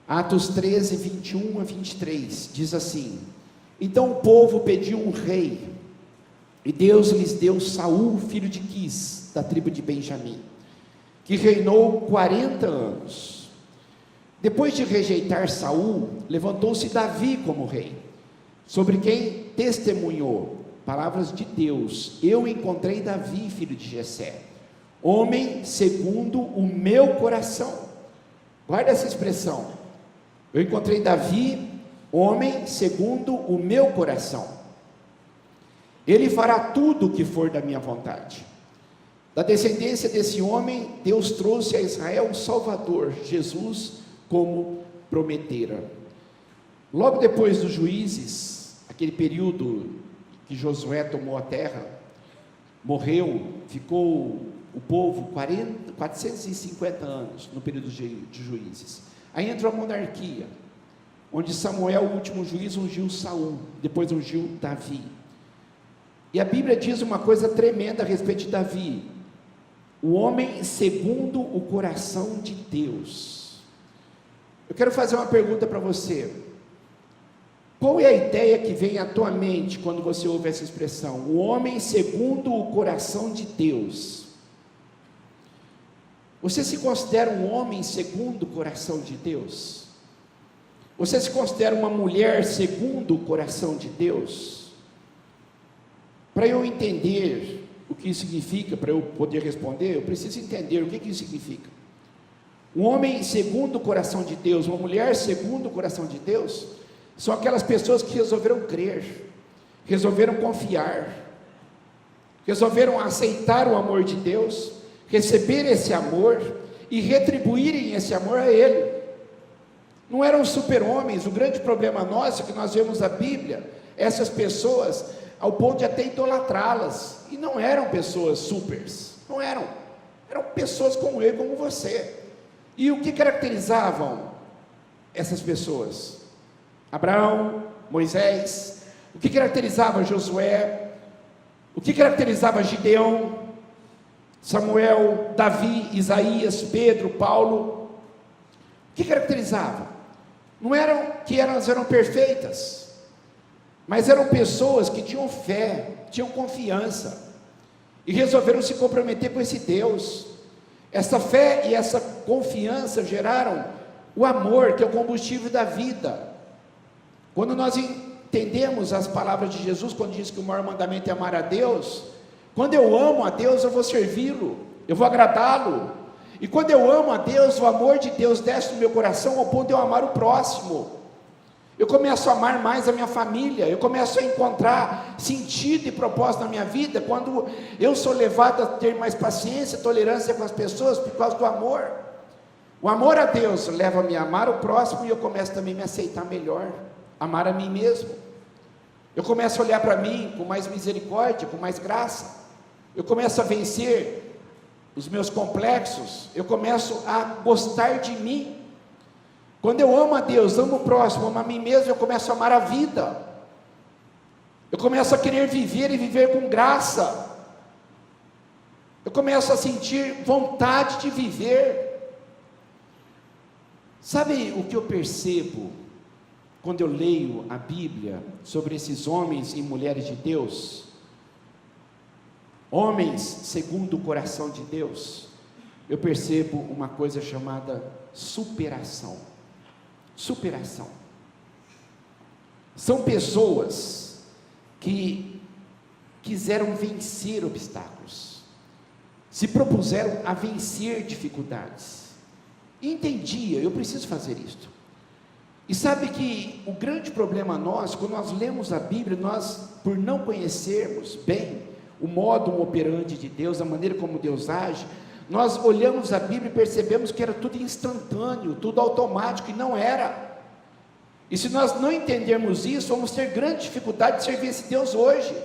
Atos 13, 21 a 23, diz assim: então o povo pediu um rei, e Deus lhes deu Saul, filho de Quis, da tribo de Benjamim, que reinou 40 anos. Depois de rejeitar Saul, levantou-se Davi como rei, sobre quem testemunhou palavras de Deus: eu encontrei Davi, filho de Jessé, homem segundo o meu coração. Guarda essa expressão: eu encontrei Davi, homem segundo o meu coração. Ele fará tudo o que for da minha vontade. Da descendência desse homem, Deus trouxe a Israel um Salvador, Jesus, como prometera. Logo depois dos Juízes, aquele período que Josué tomou a terra, morreu, ficou o povo 450 anos no período de Juízes. Aí entrou a monarquia, onde Samuel, o último juiz, ungiu Saul, depois ungiu Davi. E a Bíblia diz uma coisa tremenda a respeito de Davi: o homem segundo o coração de Deus. Eu quero fazer uma pergunta para você: qual é a ideia que vem à tua mente quando você ouve essa expressão, o homem segundo o coração de Deus? Você se considera um homem segundo o coração de Deus? Você se considera uma mulher segundo o coração de Deus? Para eu entender o que isso significa, para eu poder responder, eu preciso entender o que isso significa. Um homem segundo o coração de Deus, uma mulher segundo o coração de Deus, são aquelas pessoas que resolveram crer, resolveram confiar, resolveram aceitar o amor de Deus, receber esse amor e retribuírem esse amor a Ele. Não eram super-homens. O grande problema nosso é que nós vemos a Bíblia, essas pessoas, ao ponto de até idolatrá-las, e não eram pessoas supers, não eram pessoas como eu e como você. E o que caracterizavam essas pessoas? Abraão, Moisés, o que caracterizava Josué, o que caracterizava Gideão, Samuel, Davi, Isaías, Pedro, Paulo? O que caracterizava? Não eram que elas eram perfeitas, mas eram pessoas que tinham fé, tinham confiança, e resolveram se comprometer com esse Deus. Essa fé e essa confiança geraram o amor, que é o combustível da vida. Quando nós entendemos as palavras de Jesus, quando diz que o maior mandamento é amar a Deus, quando eu amo a Deus, eu vou servi-lo, eu vou agradá-lo. E quando eu amo a Deus, o amor de Deus desce no meu coração ao ponto de eu amar o próximo. Eu começo a amar mais a minha família, eu começo a encontrar sentido e propósito na minha vida, quando eu sou levado a ter mais paciência, tolerância com as pessoas, por causa do amor. O amor a Deus leva-me a amar o próximo, e eu começo também a me aceitar melhor, amar a mim mesmo. Eu começo a olhar para mim com mais misericórdia, com mais graça. Eu começo a vencer os meus complexos, eu começo a gostar de mim. Quando eu amo a Deus, amo o próximo, amo a mim mesmo, eu começo a amar a vida. Eu começo a querer viver e viver com graça. Eu começo a sentir vontade de viver. Sabe o que eu percebo quando eu leio a Bíblia sobre esses homens e mulheres de Deus? Homens segundo o coração de Deus. Eu percebo uma coisa chamada superação. Superação. São pessoas que quiseram vencer obstáculos, se propuseram a vencer dificuldades, e entendia, eu preciso fazer isto. E sabe que o grande problema nosso, quando nós lemos a Bíblia, nós, por não conhecermos bem o modo operandi de Deus, a maneira como Deus age, nós olhamos a Bíblia e percebemos que era tudo instantâneo, tudo automático, e não era. E se nós não entendermos isso, vamos ter grande dificuldade de servir esse Deus hoje,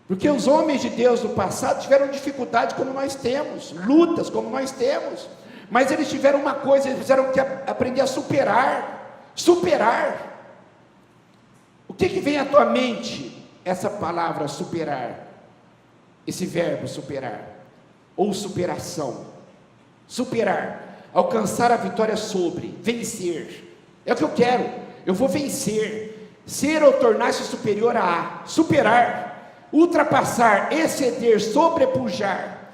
porque os homens de Deus do passado tiveram dificuldade como nós temos, lutas como nós temos, mas eles tiveram uma coisa, eles fizeram que aprender a superar. O que vem à tua mente, essa palavra superar, esse verbo superar, ou superação? Superar. alcançar a vitória sobre, vencer. É o que eu quero, eu vou vencer, ser ou tornar-se superior a, superar, ultrapassar, exceder, sobrepujar,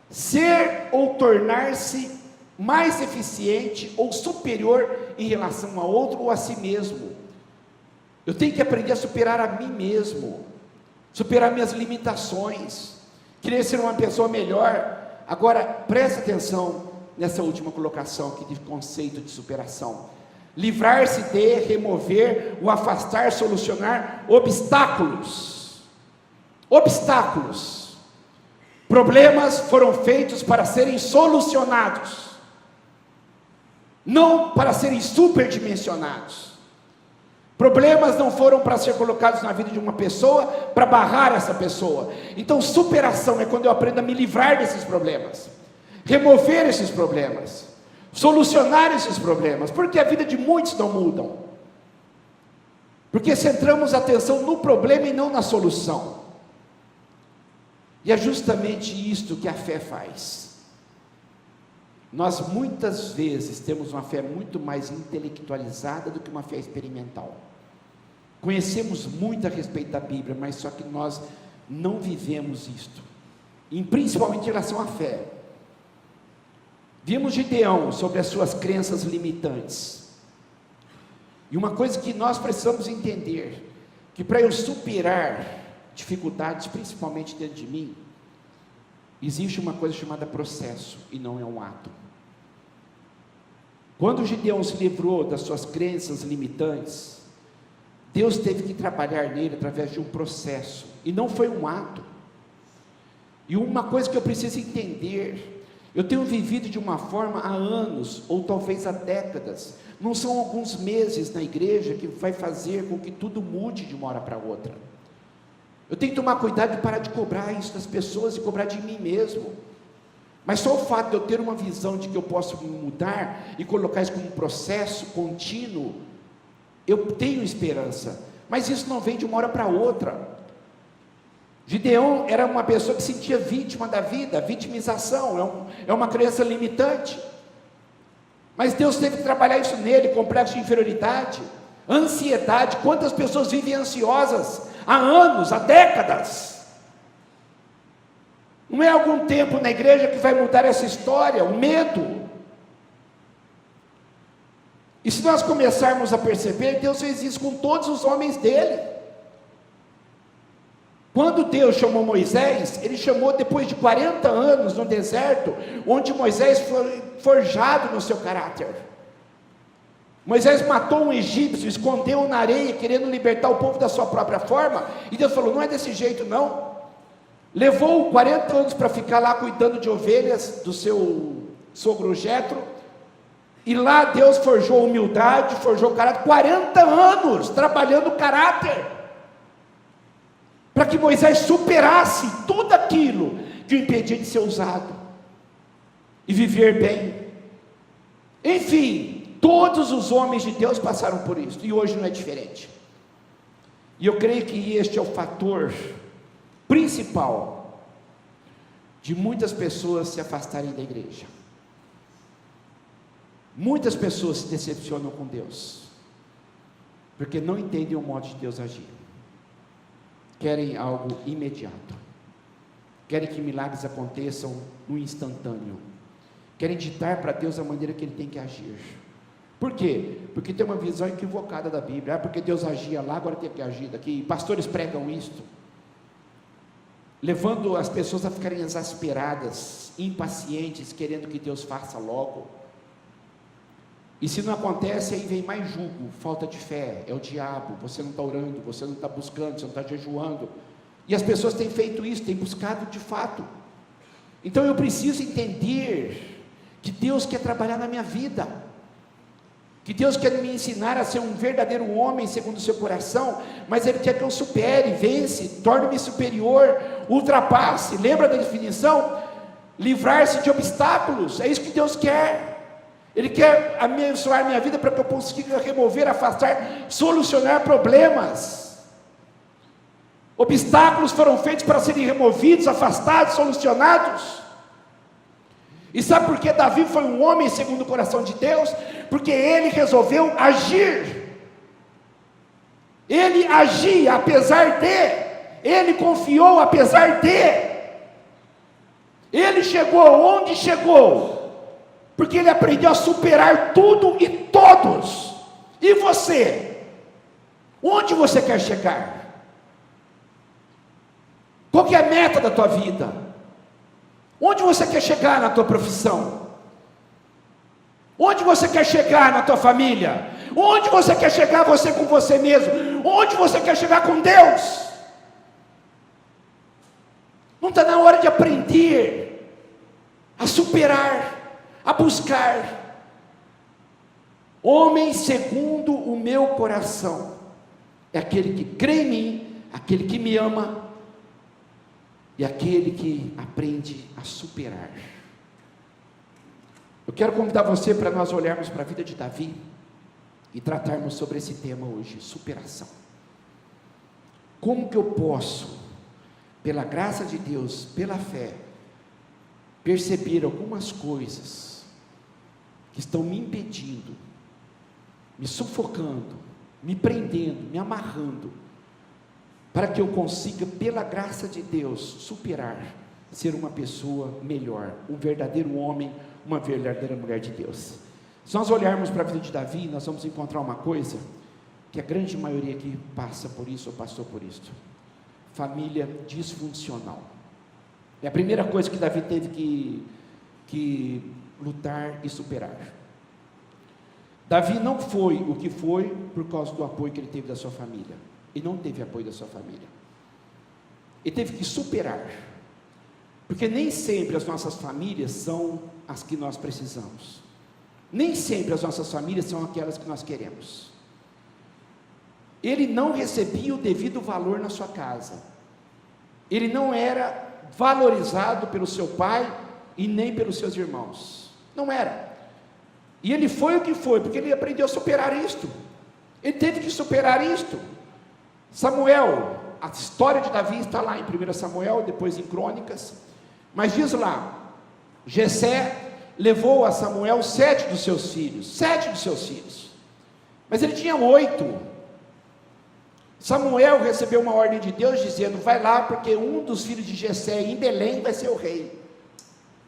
ser ou tornar-se mais eficiente ou superior em relação a outro ou a si mesmo. Eu tenho que aprender a superar a mim mesmo, superar minhas limitações, querer ser uma pessoa melhor. Agora, presta atenção nessa última colocação aqui de conceito de superação. Livrar-se de, remover, o afastar, solucionar obstáculos. Obstáculos. Problemas foram feitos para serem solucionados, não para serem superdimensionados. Problemas não foram para ser colocados na vida de uma pessoa, para barrar essa pessoa. Então superação é quando eu aprendo a me livrar desses problemas, remover esses problemas, solucionar esses problemas, porque a vida de muitos não mudam, porque centramos a atenção no problema e não na solução. E é justamente isto que a fé faz. Nós muitas vezes temos uma fé muito mais intelectualizada do que uma fé experimental. Conhecemos muito a respeito da Bíblia, mas só que nós não vivemos isto, e principalmente em relação à fé. Vimos Gideão sobre as suas crenças limitantes, e uma coisa que nós precisamos entender, que para eu superar dificuldades, principalmente dentro de mim, existe uma coisa chamada processo, e não é um ato. Quando Gideão se livrou das suas crenças limitantes, Deus teve que trabalhar nele através de um processo, e não foi um ato. E uma coisa que eu preciso entender, eu tenho vivido de uma forma há anos, ou talvez há décadas, não são alguns meses na igreja que vai fazer com que tudo mude de uma hora para outra. Eu tenho que tomar cuidado de parar de cobrar isso das pessoas e cobrar de mim mesmo. Mas só o fato de eu ter uma visão de que eu posso mudar e colocar isso como um processo contínuo, eu tenho esperança, mas isso não vem de uma hora para outra. Gideão era uma pessoa que se sentia vítima da vida, vitimização, é uma crença limitante, mas Deus teve que trabalhar isso nele, complexo de inferioridade, ansiedade. Quantas pessoas vivem ansiosas há anos, há décadas? Não é algum tempo na igreja que vai mudar essa história, o medo. E se nós começarmos a perceber, Deus fez isso com todos os homens dele. Quando Deus chamou Moisés, ele chamou depois de 40 anos no deserto, onde Moisés foi forjado no seu caráter. Moisés matou um egípcio, escondeu na areia, querendo libertar o povo da sua própria forma, e Deus falou: não é desse jeito não. Levou 40 anos para ficar lá cuidando de ovelhas do seu sogro Jetro, e lá Deus forjou humildade, forjou caráter. 40 anos trabalhando o caráter, para que Moisés superasse tudo aquilo que o impedia de ser usado e viver bem. Enfim, todos os homens de Deus passaram por isso, e hoje não é diferente. E eu creio que este é o fator principal de muitas pessoas se afastarem da igreja. Muitas pessoas se decepcionam com Deus, porque não entendem o modo de Deus agir. Querem algo imediato, querem que milagres aconteçam no instantâneo, querem ditar para Deus a maneira que Ele tem que agir. Por quê? Porque tem uma visão equivocada da Bíblia. Porque Deus agia lá, agora tem que agir daqui. E pastores pregam isto, levando as pessoas a ficarem exasperadas, impacientes, querendo que Deus faça logo. E se não acontece, aí vem mais julgo, falta de fé, é o diabo, você não está orando, você não está buscando, você não está jejuando. E as pessoas têm feito isso, têm buscado de fato. Então eu preciso entender que Deus quer trabalhar na minha vida, que Deus quer me ensinar a ser um verdadeiro homem segundo o seu coração, mas Ele quer que eu supere, vence, torne-me superior, ultrapasse. Lembra da definição? Livrar-se de obstáculos, é isso que Deus quer. Ele quer abençoar minha vida para que eu consiga remover, afastar, solucionar problemas. Obstáculos foram feitos para serem removidos, afastados, solucionados. E sabe por que Davi foi um homem segundo o coração de Deus? Porque ele resolveu agir. Ele agia apesar de, ele confiou apesar de, ele chegou onde chegou, porque ele aprendeu a superar tudo e todos. E você? Onde você quer chegar? Qual que é a meta da tua vida? Onde você quer chegar na tua profissão? Onde você quer chegar na tua família? Onde você quer chegar você com você mesmo? Onde você quer chegar com Deus? Não está na hora de aprender a superar, a buscar? Homem segundo o meu coração é aquele que crê em mim, aquele que me ama e aquele que aprende a superar. Eu quero convidar você para nós olharmos para a vida de Davi e tratarmos sobre esse tema hoje, superação. Como que eu posso, pela graça de Deus, pela fé, perceber algumas coisas que estão me impedindo, me sufocando, me prendendo, me amarrando, para que eu consiga, pela graça de Deus, superar, ser uma pessoa melhor, um verdadeiro homem, uma verdadeira mulher de Deus. Se nós olharmos para a vida de Davi, nós vamos encontrar uma coisa, que a grande maioria aqui passa por isso ou passou por isso: família disfuncional. É a primeira coisa que Davi teve que lutar e superar. Davi não foi o que foi por causa do apoio que ele teve da sua família. Ele não teve apoio da sua família. Ele teve que superar. Porque nem sempre as nossas famílias são as que nós precisamos. Nem sempre as nossas famílias são aquelas que nós queremos. Ele não recebia o devido valor na sua casa. Ele não era valorizado pelo seu pai e nem pelos seus irmãos. Não era. E ele foi o que foi, porque ele aprendeu a superar isto. Ele teve que superar isto. Samuel, a história de Davi está lá em 1 Samuel, depois em Crônicas, mas diz lá, Jessé levou a Samuel 7 dos seus filhos, mas ele tinha 8. Samuel recebeu uma ordem de Deus dizendo: vai lá, porque um dos filhos de Jessé em Belém vai ser o rei.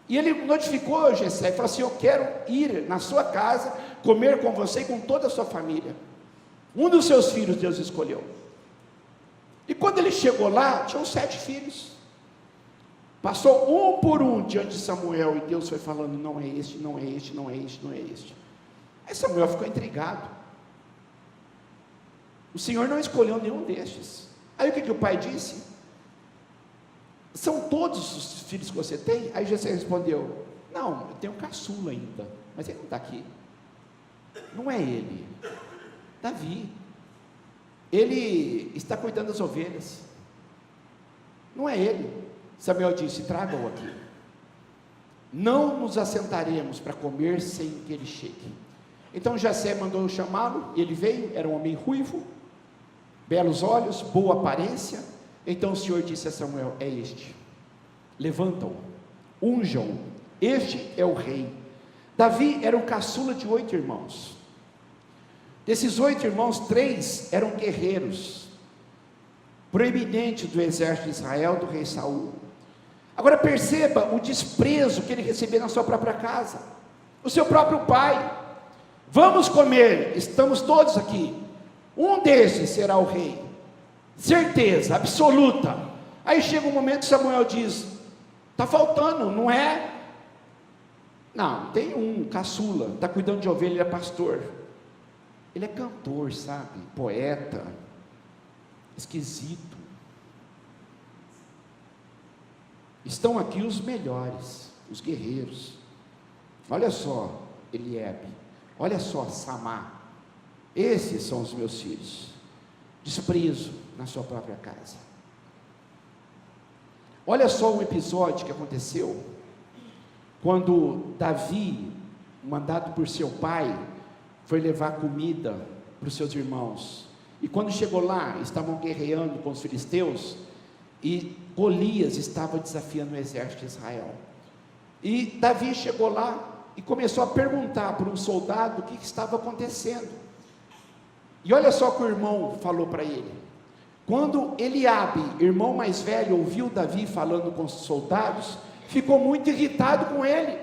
E ele notificou Jessé e falou assim: eu quero ir na sua casa, comer com você e com toda a sua família. Um dos seus filhos Deus escolheu. E quando ele chegou lá, tinham 7 filhos. Passou um por um diante de Samuel, e Deus foi falando: não é este, não é este, não é este, não é este. Aí Samuel ficou intrigado. O Senhor não escolheu nenhum destes. Aí o que o pai disse? São todos os filhos que você tem? Aí Jessé respondeu: não, eu tenho um caçula ainda, mas ele não está aqui. Não é ele, Davi. Ele está cuidando das ovelhas. Não é ele. Samuel disse: traga-o aqui. Não nos assentaremos para comer sem que ele chegue. Então Jessé mandou chamá-lo, e ele veio. Era um homem ruivo, belos olhos, boa aparência. Então o Senhor disse a Samuel: é este, levanta-o, unja-o, este é o rei. Davi era o caçula de 8 irmãos. Desses 8 irmãos, 3 eram guerreiros, proeminentes do exército de Israel, do rei Saul. Agora perceba o desprezo que ele recebia na sua própria casa. O seu próprio pai: vamos comer, estamos todos aqui, um desses será o rei, certeza absoluta. Aí chega um momento que Samuel diz: está faltando, não é? Não, tem um caçula, está cuidando de ovelha, ele é pastor. Ele é cantor, sabe? Poeta, esquisito. Estão aqui os melhores, os guerreiros. Olha só Eliabe, olha só Samá. Esses são os meus filhos. Desprezo na sua própria casa. Olha só um episódio que aconteceu quando Davi, mandado por seu pai, foi levar comida para os seus irmãos. E quando chegou lá, estavam guerreando com os filisteus, e Golias estava desafiando o exército de Israel. E Davi chegou lá e começou a perguntar para um soldado o que estava acontecendo. E olha só o que o irmão falou para ele. Quando Eliabe, irmão mais velho, ouviu Davi falando com os soldados, ficou muito irritado com ele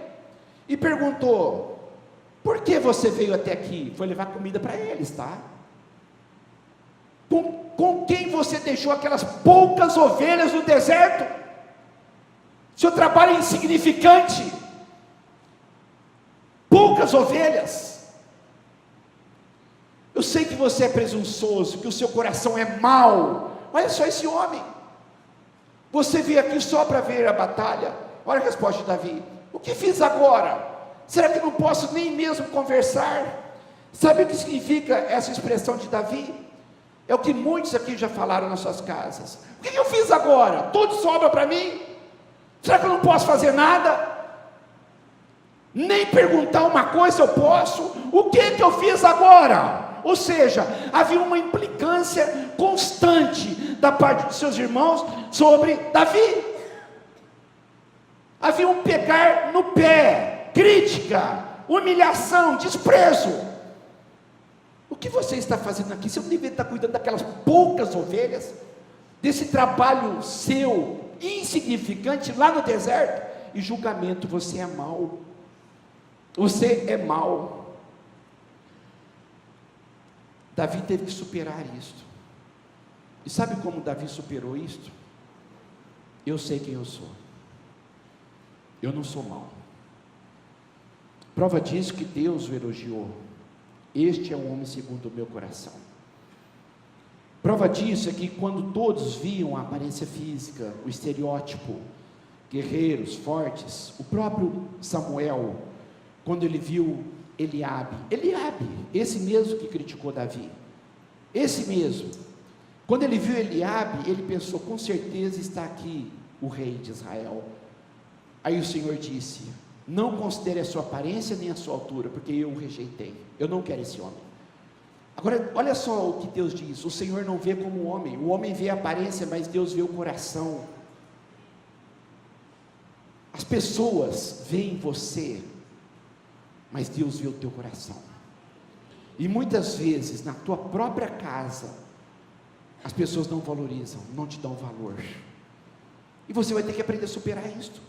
e perguntou: por que você veio até aqui? Foi levar comida para eles, tá? Com quem você deixou aquelas poucas ovelhas no deserto? Seu trabalho é insignificante. Poucas ovelhas. Eu sei que você é presunçoso, que o seu coração é mau. Olha só esse homem. Você veio aqui só para ver a batalha. Olha a resposta de Davi: o que fiz agora? Será que não posso nem mesmo conversar? Sabe o que significa essa expressão de Davi? É o que muitos aqui já falaram nas suas casas. O que eu fiz agora? Tudo sobra para mim? Será que eu não posso fazer nada? Nem perguntar uma coisa eu posso? O que eu fiz agora? Ou seja, havia uma implicância constante da parte de seus irmãos sobre Davi. Havia um pegar no pé, crítica, humilhação, desprezo. O que você está fazendo aqui? Você não deveria estar cuidando daquelas poucas ovelhas, desse trabalho seu, insignificante, lá no deserto? E julgamento: você é mau, você é mau. Davi teve que superar isto. E sabe como Davi superou isto? Eu sei quem eu sou. Eu não sou mau. Prova disso que Deus o elogiou. Este é um homem segundo o meu coração. Prova disso é que quando todos viam a aparência física, o estereótipo, guerreiros fortes, o próprio Samuel, quando ele viu Eliabe, esse mesmo que criticou Davi, esse mesmo, quando ele viu Eliabe, ele pensou: com certeza está aqui o rei de Israel. Aí o Senhor disse: não considere a sua aparência nem a sua altura, porque eu o rejeitei, eu não quero esse homem. Agora, olha só o que Deus diz: o Senhor não vê como o homem vê a aparência, mas Deus vê o coração. As pessoas veem você, mas Deus vê o teu coração. E muitas vezes, na tua própria casa, as pessoas não valorizam, não te dão valor. E você vai ter que aprender a superar isto.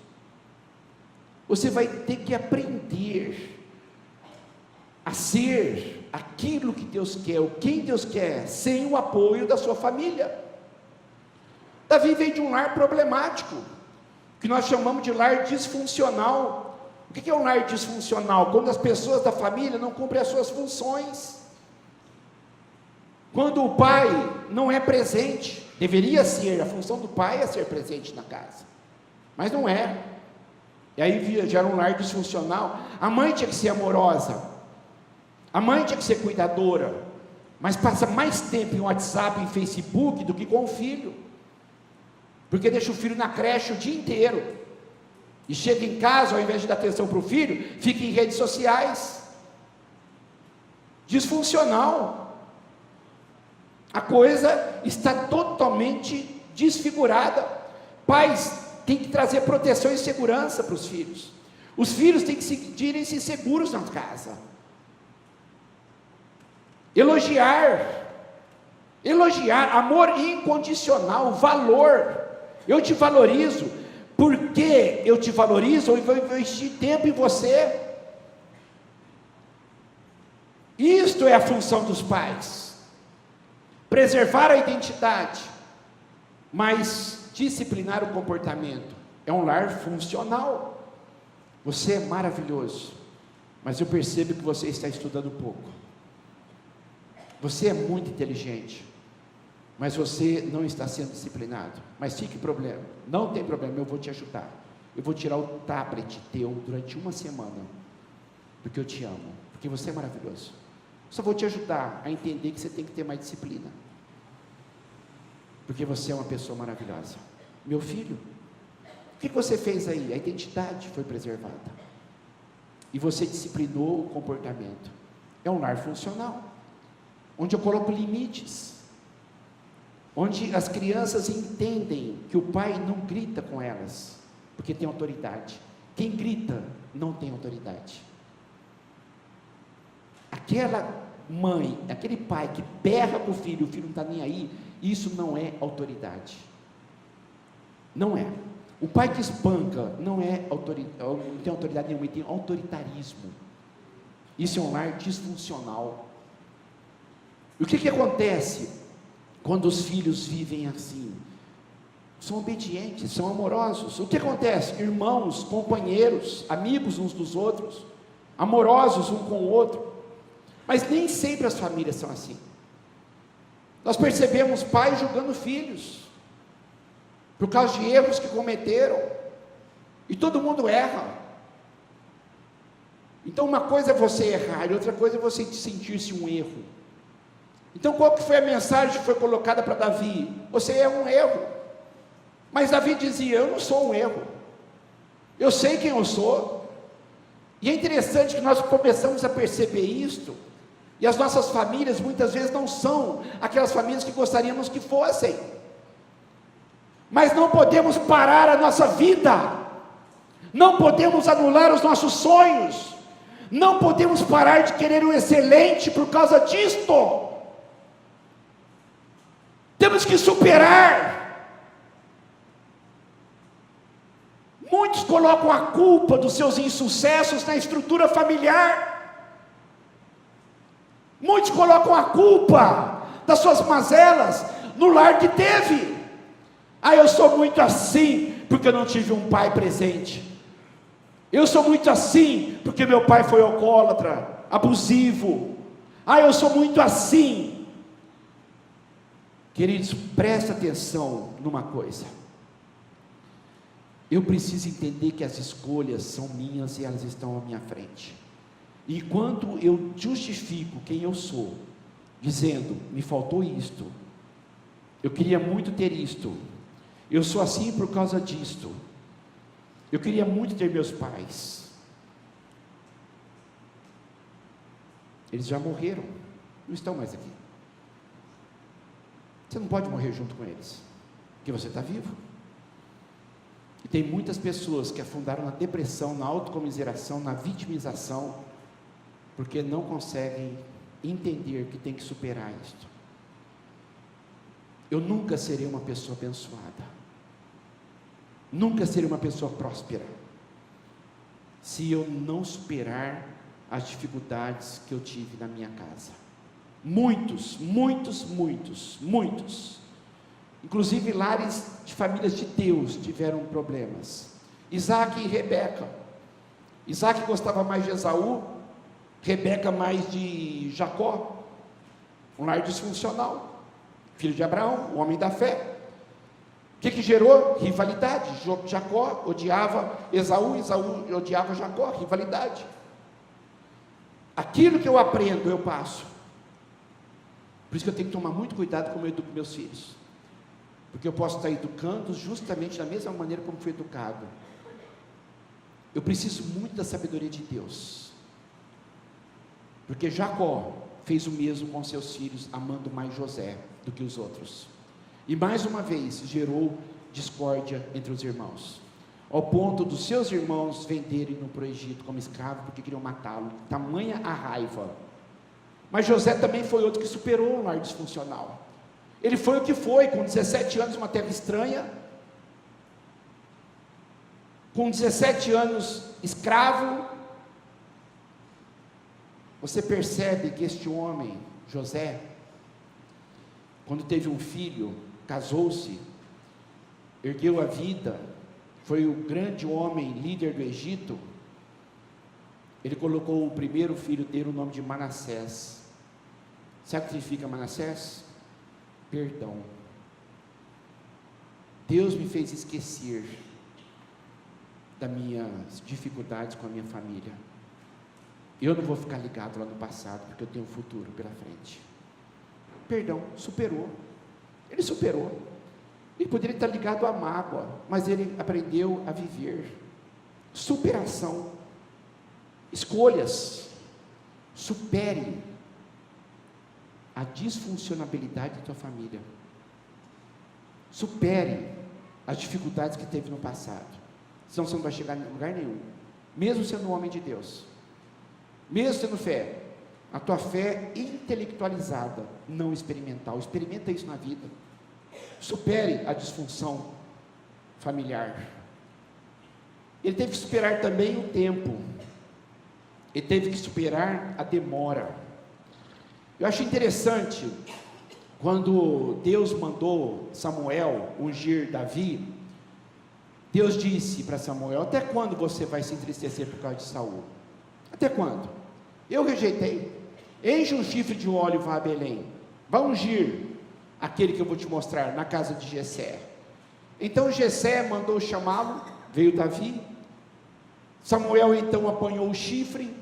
Você vai ter que aprender a ser aquilo que Deus quer, o quem Deus quer, sem o apoio da sua família. Davi veio de um lar problemático, que nós chamamos de lar disfuncional. O que é um lar disfuncional? Quando as pessoas da família não cumprem as suas funções. Quando o pai não é presente. Deveria ser, a função do pai é ser presente na casa, mas não é. E aí gera um lar disfuncional. A mãe tinha que ser amorosa, a mãe tinha que ser cuidadora, mas passa mais tempo em WhatsApp, em Facebook, do que com o filho, porque deixa o filho na creche o dia inteiro, e chega em casa, ao invés de dar atenção para o filho, fica em redes sociais. Disfuncional. A coisa está totalmente desfigurada. Pais têm que trazer proteção e segurança para os filhos. Os filhos têm que sentirem-se seguros na casa. Elogiar, amor incondicional, valor. Eu te valorizo. Porque eu te valorizo, eu vou investir tempo em você. Isto é a função dos pais: preservar a identidade, mas disciplinar o comportamento. É um lar funcional. Você é maravilhoso, mas eu percebo que você está estudando pouco. Você é muito inteligente, mas você não está sendo disciplinado. Mas que problema? Não tem problema, eu vou te ajudar. Eu vou tirar o tablet teu durante uma semana, porque eu te amo, porque você é maravilhoso. Só vou te ajudar a entender que você tem que ter mais disciplina, porque você é uma pessoa maravilhosa. Meu filho, o que você fez aí? A identidade foi preservada, e você disciplinou o comportamento. É um lar funcional, onde eu coloco limites, onde as crianças entendem que o pai não grita com elas, porque tem autoridade, Quem grita não tem autoridade. Aquela mãe, aquele pai que berra com o filho não está nem aí, isso não é autoridade. Não é. O pai que espanca não tem autoridade nenhuma, ele tem autoritarismo. Isso é um lar disfuncional. E o que acontece quando os filhos vivem assim? São obedientes, são amorosos. O que acontece? Irmãos, companheiros, amigos uns dos outros, amorosos um com o outro. Mas nem sempre as famílias são assim. Nós percebemos pais julgando filhos, por causa de erros que cometeram, e todo mundo erra. Então uma coisa é você errar, e outra coisa é você sentir-se um erro. Então qual que foi a mensagem que foi colocada para Davi? Você é um erro. Mas Davi dizia, eu não sou um erro, eu sei quem eu sou. E é interessante que nós começamos a perceber isto, e as nossas famílias muitas vezes não são aquelas famílias que gostaríamos que fossem. Mas não podemos parar a nossa vida, não podemos anular os nossos sonhos, não podemos parar de querer o excelente por causa disto. Temos que superar. Muitos colocam a culpa dos seus insucessos na estrutura familiar. Muitos colocam a culpa das suas mazelas no lar que teve. Eu sou muito assim porque eu não tive um pai presente. Eu sou muito assim porque meu pai foi alcoólatra, abusivo. Eu sou muito assim. Queridos, presta atenção numa coisa. Eu preciso entender que as escolhas são minhas e elas estão à minha frente. E quando eu justifico quem eu sou, dizendo, me faltou isto, eu queria muito ter isto, eu sou assim por causa disto, eu queria muito ter meus pais, eles já morreram, não estão mais aqui. Você não pode morrer junto com eles, porque você está vivo. E tem muitas pessoas que afundaram na depressão, na autocomiseração, na vitimização, porque não conseguem entender que tem que superar isto. Eu nunca serei uma pessoa abençoada, nunca serei uma pessoa próspera, se eu não superar as dificuldades que eu tive na minha casa. Muitos, inclusive lares de famílias de Deus tiveram problemas. Isaac e Rebeca. Isaac gostava mais de Esaú, Rebeca mais de Jacó. Um lar disfuncional, filho de Abraão, o homem da fé. O que gerou? Rivalidade. Jacó odiava Esaú, Esaú odiava Jacó, rivalidade. Aquilo que eu aprendo, eu passo. Por isso que eu tenho que tomar muito cuidado como eu educo meus filhos, porque eu posso estar educando justamente da mesma maneira como fui educado. Eu preciso muito da sabedoria de Deus, porque Jacó fez o mesmo com seus filhos, amando mais José do que os outros, e mais uma vez gerou discórdia entre os irmãos, ao ponto dos seus irmãos venderem-no para o Egito como escravo, porque queriam matá-lo, tamanha a raiva. Mas José também foi outro que superou um lar disfuncional. Ele foi o que foi, com 17 anos, uma terra estranha, com 17 anos escravo. Você percebe que este homem, José, quando teve um filho, casou-se, ergueu a vida, foi o grande homem, líder do Egito. Ele colocou o primeiro filho dele o nome de Manassés. Sabe o que significa Manassés? Perdão. Deus me fez esquecer das minhas dificuldades com a minha família. Eu não vou ficar ligado lá no passado, porque eu tenho um futuro pela frente. Perdão, superou. Ele superou. Ele poderia estar ligado à mágoa, mas ele aprendeu a viver. Superação. Escolhas. Supere a disfuncionalidade da tua família. Supere as dificuldades que teve no passado. senão você não vai chegar em lugar nenhum, mesmo sendo um homem de Deus, mesmo tendo fé. A tua fé intelectualizada, não experimental. Experimenta isso na vida. Supere a disfunção familiar. Ele teve que superar também o tempo. Ele teve que superar a demora. Eu achei interessante quando Deus mandou Samuel ungir Davi. Deus disse para Samuel: até quando você vai se entristecer por causa de Saul? Até quando? Eu rejeitei. Enche um chifre de óleo e vá a Belém. Vá ungir aquele que eu vou te mostrar na casa de Jessé. Então Jessé mandou chamá-lo. Veio Davi. Samuel então apanhou o chifre,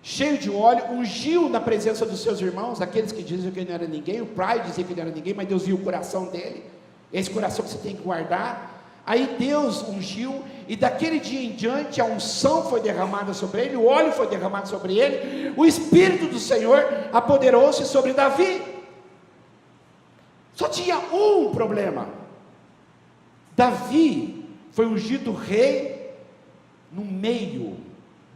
cheio de óleo, ungiu na presença dos seus irmãos, aqueles que diziam que ele não era ninguém. O pai dizia que ele não era ninguém, mas Deus viu o coração dele. Esse coração que você tem que guardar. Aí Deus ungiu, e daquele dia em diante a unção foi derramada sobre ele, o óleo foi derramado sobre ele, o Espírito do Senhor apoderou-se sobre Davi. Só tinha um problema: Davi foi ungido rei no meio,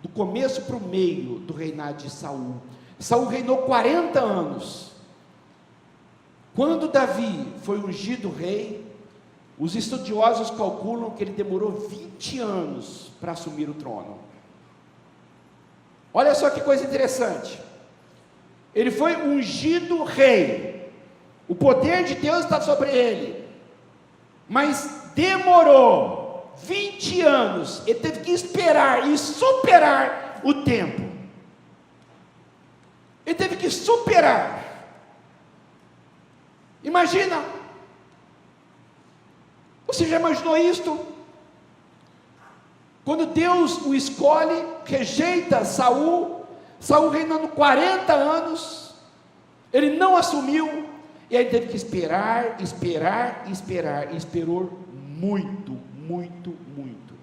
do começo para o meio do reinado de Saul. Saul reinou 40 anos. Quando Davi foi ungido rei, os estudiosos calculam que ele demorou 20 anos para assumir o trono. Olha só que coisa interessante. Ele foi ungido rei, o poder de Deus está sobre ele, mas demorou 20 anos. Ele teve que esperar e superar o tempo. Ele teve que superar. Imagina. Você já imaginou isto? Quando Deus o escolhe, rejeita Saul, Saul reinando 40 anos, ele não assumiu, e aí teve que esperar, e esperou muito, muito, muito.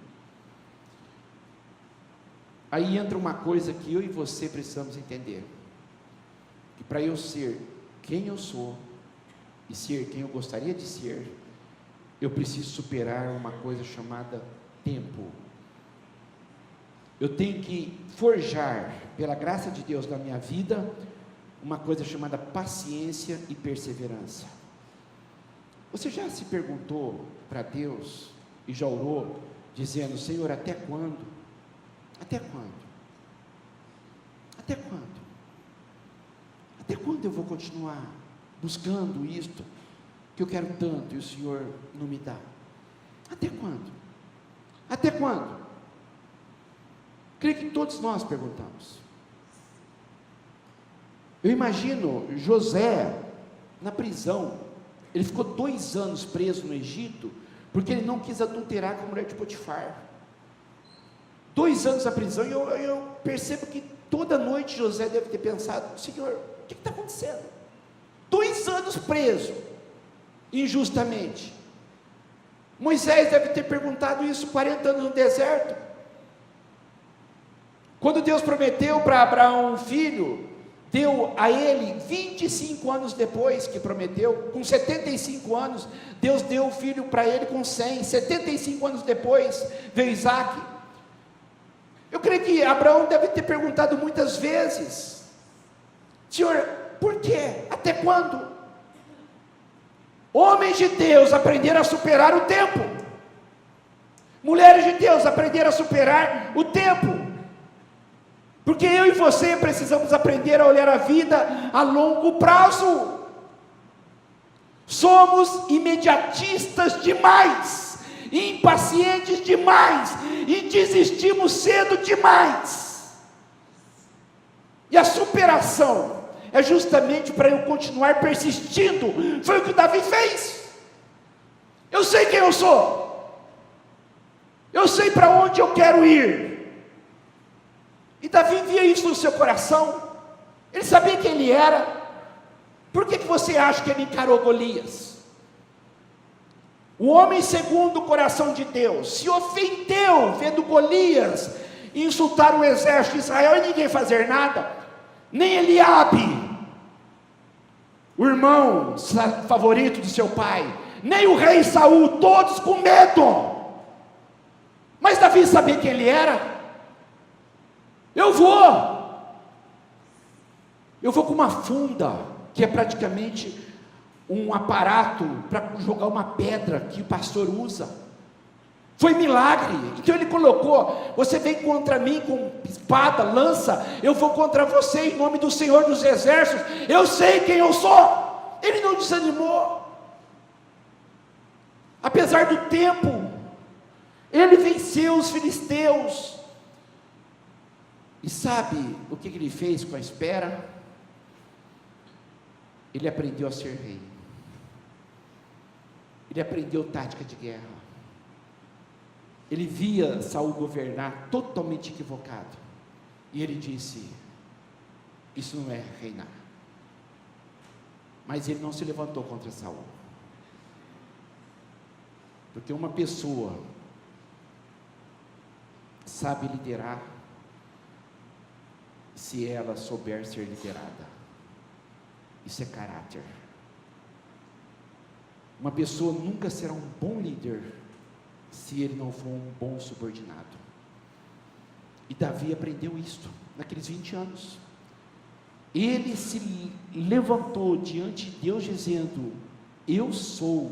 Aí entra uma coisa que eu e você precisamos entender, que para eu ser quem eu sou, e ser quem eu gostaria de ser, eu preciso superar uma coisa chamada tempo. Eu tenho que forjar, pela graça de Deus na minha vida, uma coisa chamada paciência e perseverança. Você já se perguntou para Deus, e já orou, dizendo: Senhor, até quando? Até quando? Até quando? Até quando eu vou continuar buscando isto que eu quero tanto e o Senhor não me dá? Até quando? Até quando? Creio que todos nós perguntamos. Eu imagino José na prisão. Ele ficou 2 anos preso no Egito, porque ele não quis adulterar com a mulher de Potifar. 2 anos na prisão, e eu percebo que toda noite José deve ter pensado: Senhor, o que está acontecendo? 2 anos preso injustamente. Moisés deve ter perguntado isso 40 anos no deserto. Quando Deus prometeu para Abraão um filho, deu a ele 25 anos depois que prometeu. Com 75 anos, Deus deu o filho para ele com 100. 75 anos depois, veio Isaac. Eu creio que Abraão deve ter perguntado muitas vezes: Senhor, por quê? Até quando? Homens de Deus aprenderam a superar o tempo. Mulheres de Deus aprenderam a superar o tempo. Porque eu e você precisamos aprender a olhar a vida a longo prazo. Somos imediatistas demais, impacientes demais, e desistimos cedo demais. E a superação é justamente para eu continuar persistindo. Foi o que Davi fez. Eu sei quem eu sou, eu sei para onde eu quero ir, e Davi via isso no seu coração. Ele sabia quem ele era. Por que você acha que ele encarou Golias? O homem segundo o coração de Deus se ofendeu vendo Golias insultar o exército de Israel e ninguém fazer nada. Nem Eliabe, o irmão favorito do seu pai, nem o rei Saul, todos com medo. Mas Davi sabia quem ele era. Eu vou com uma funda, que é praticamente um aparato para jogar uma pedra que o pastor usa. Foi milagre. Então ele colocou: você vem contra mim com espada, lança, eu vou contra você em nome do Senhor dos Exércitos, eu sei quem eu sou. Ele não desanimou, apesar do tempo, ele venceu os filisteus. E sabe o que ele fez com a espera? Ele aprendeu a ser rei. Ele aprendeu tática de guerra. Ele via Saul governar totalmente equivocado, e ele disse: isso não é reinar. Mas ele não se levantou contra Saul, porque uma pessoa sabe liderar se ela souber ser liderada. Isso é caráter. Uma pessoa nunca será um bom líder se ele não for um bom subordinado. E Davi aprendeu isto naqueles 20 anos. Ele se levantou diante de Deus dizendo: eu sou